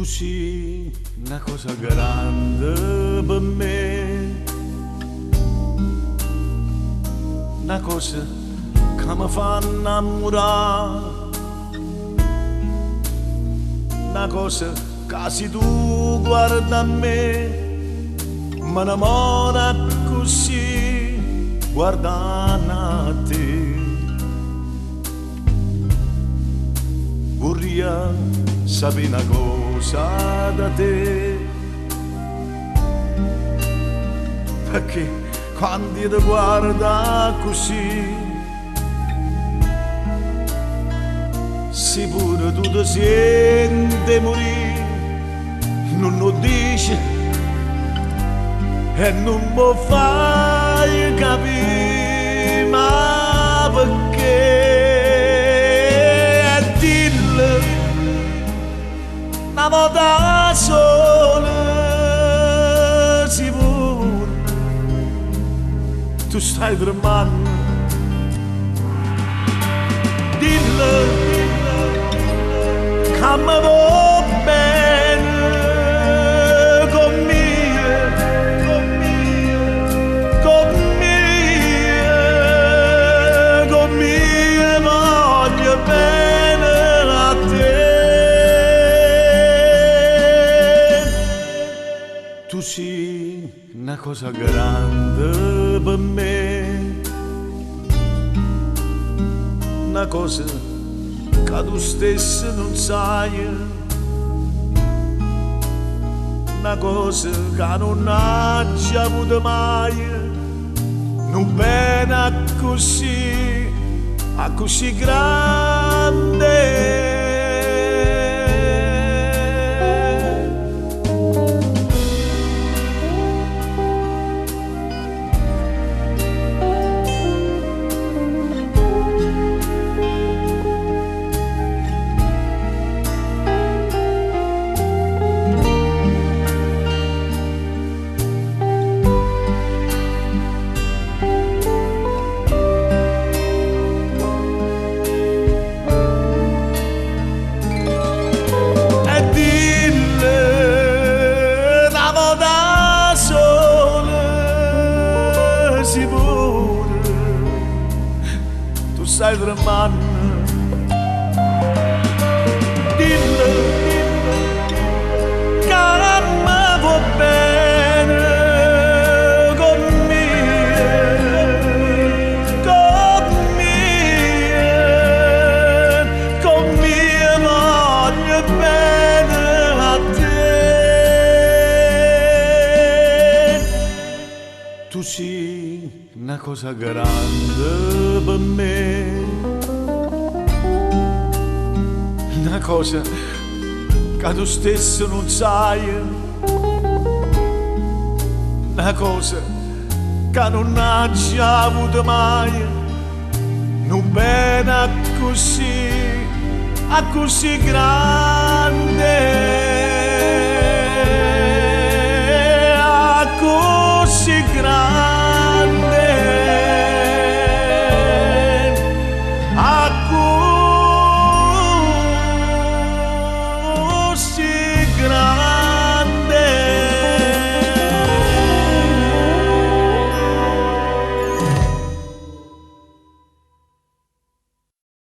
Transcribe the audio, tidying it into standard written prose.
sei una cosa grande per me, una cosa che mi fa innamorare, una cosa che se tu guarda a me mi innamora così guardando a te. Vorrei sapere una cosa da te, perché quando io ti guardo così, se pure tu ti senti morire, non lo dici e non mi fai capire, ma perché? Dillo una volta sola, sicuro tu stai tremando. Dillo che mi va bene con me voglio bene a te. Tu sei una cosa grande per me, una cosa che tu stesso non sai, una cosa che non hai già avuto mai, non bene così grande. Tu stai tremando, dillo che mi va bene con me voglio bene a te. Tu sei una cosa grande per me, una cosa che tu stesso non sai, una cosa che non hai già avuto mai, non bene così grande.